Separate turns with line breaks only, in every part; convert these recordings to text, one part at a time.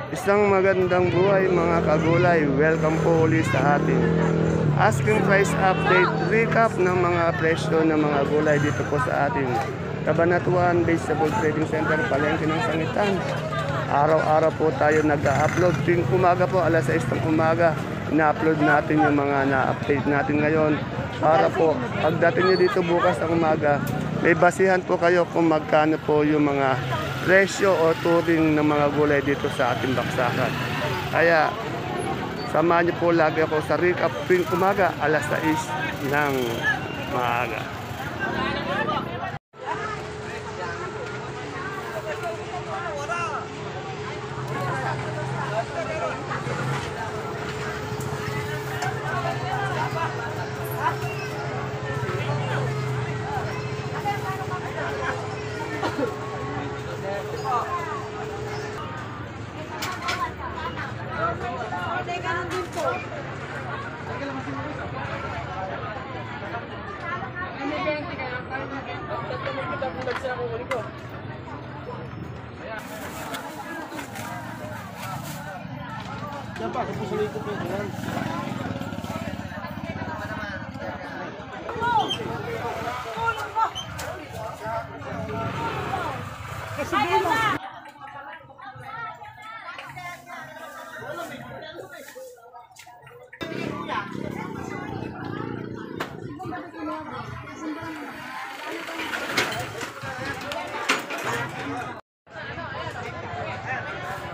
Isang magandang buhay mga kagulay. Welcome po ulit sa ating asking price update recap ng mga presyo ng mga gulay dito po sa ating Cabanatuan Vegetable Trading Center, Palengke ng Sangitan. Araw-araw po tayo nag-upload. Tuwing umaga po, alas 6 ng umaga, ina-upload natin yung mga na-update natin ngayon. Para po, pagdating nyo dito bukas ng umaga, may basihan po kayo kung magkano po yung mga presyo o turing ng mga gulay dito sa ating baksakan. Kaya, samahan niyo po lagi ako sa recap tuwing umaga, alas 6 ng maaga.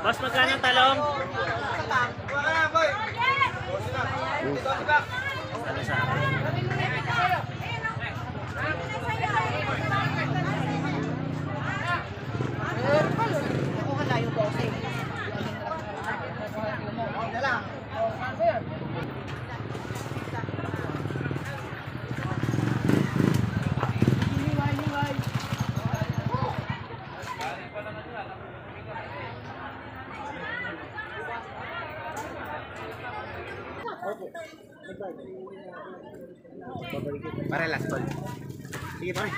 Boss, magkano ang talong?
Pare, last call. Sige, pare.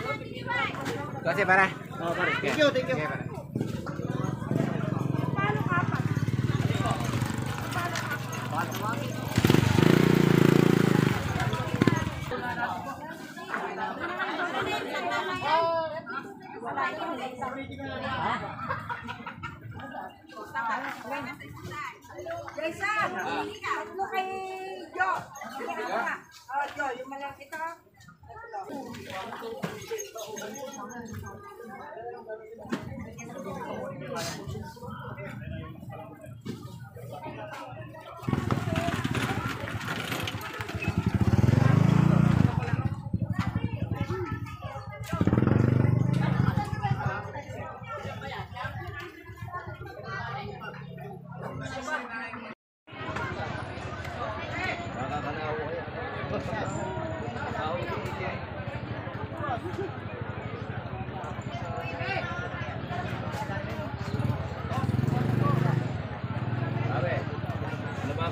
Kasi, pare. Oo, pare. Thank you, thank you. Sige, pare.
Jason, tatlo kay Jo. Jo, yung malang ito.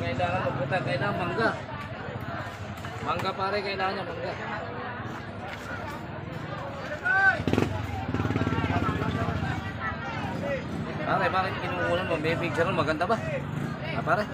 Kailangan magpunta, kailangan mangga. Mangga pare, kailangan niya mangga. Pare, bakit kinukunan mo? May picture nun, maganda ba? Pare?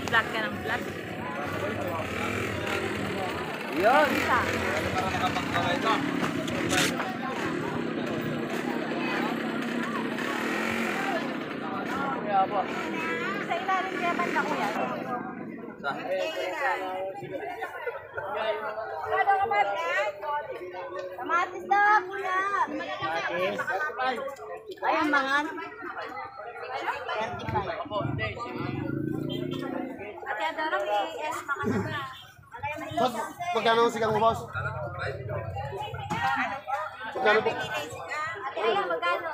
Black ka ng black.
Yun!
Opo.
Sa ilalim kaya banda kuya. Ano ka ba? Kamatis daw, kuya. Ayun, mangan. 35. Ate Adorong, i-S makan na.
Magkano ang sigang mo, boss? Magkano po?
Ate Aya, magkano?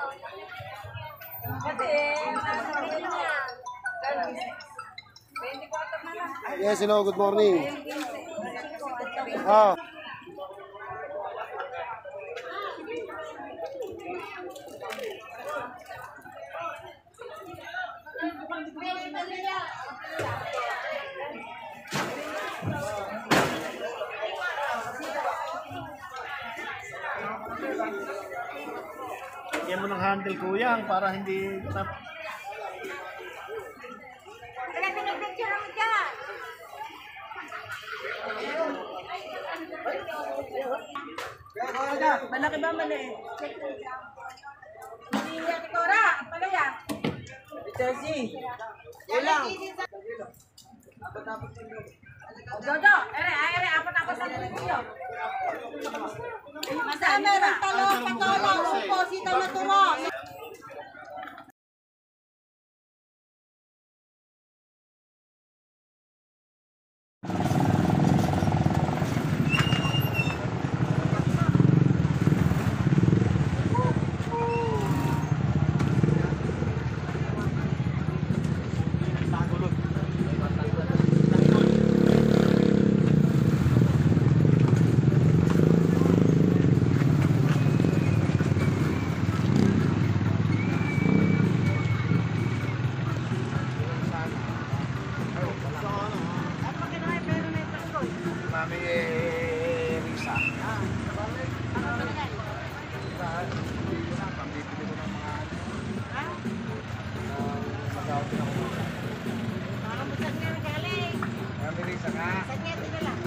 Yes, hello, good morning. Ah.
Yan mo ng handle kuyang para hindi
Pinag-picture mo dyan. Malaki ba mali? Hindi Cora, pala yan.
Chelsea. Ilang.
Jojo, ere, apat-apat sa video. Masama meron talong, patolong, upo, sita maturo.
Mami Risa. Pambibili ko ng mga mag-outin ako. Mami Risa nga.
Okay, ito lang.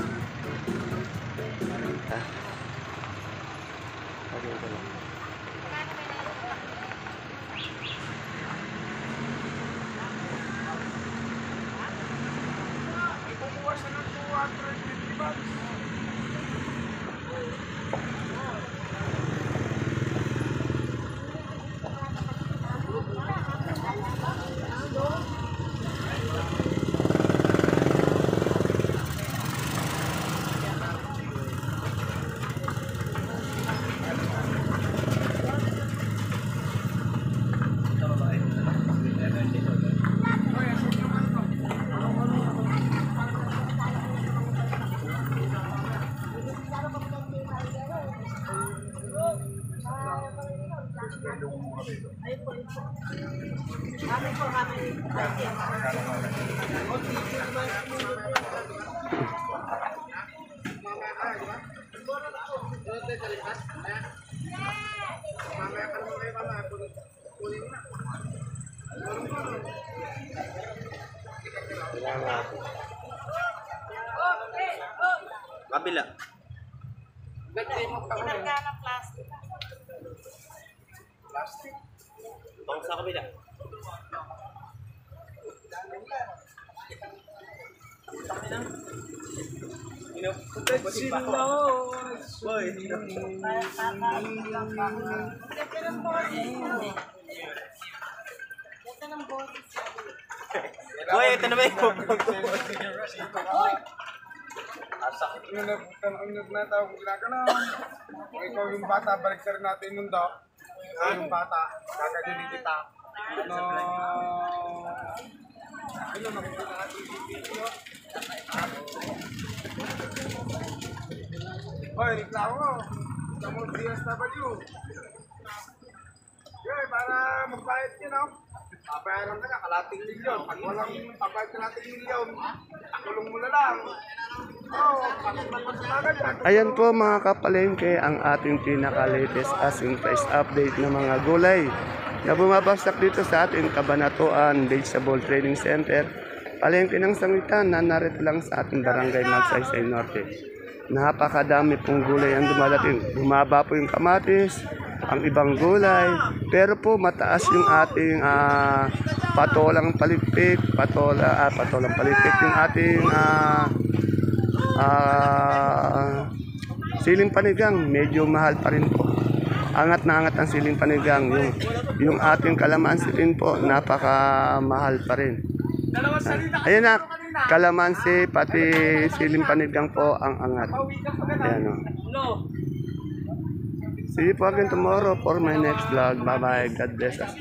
Kabila.
Inarga ng plastic.
Bang sa kabila.
Boy, ito na ba yung
Sakit nyo na tawag ko na. Kung ikaw yung bata, balik sa rin natin yung mundo. Ikaw yung bata, gagawin kita. Ano nakikita natin yung video. Hoy, reklamo mo. Sa mo DSW. Okay, para magbayad yun, no? Papayaran ka na, kalating milyon. Pag walang pabayad kalating milyon, tulong mo na lang.
Ayan po mga kapalengke ang ating pinaka-latest asking price update ng mga gulay na bumabagsak dito sa ating Kabanatuan Vegetable Trading Center. Palengke ng sangitan na narito lang sa ating barangay Magsaysay Norte. Napakadami pong gulay ang dumadating. Bumaba po yung kamatis, ang ibang gulay. Pero po mataas yung ating patolang palipik, patolang palipik, yung ating siling panigang, medyo mahal pa rin po. Angat na angat ang siling panigang. Yung ating kalamansi rin po, napakamahal pa rin. Ayan na, kalamansi, pati siling panigang po ang angat. Ayan o. See you po again tomorrow for my next vlog. Bye-bye. God bless us.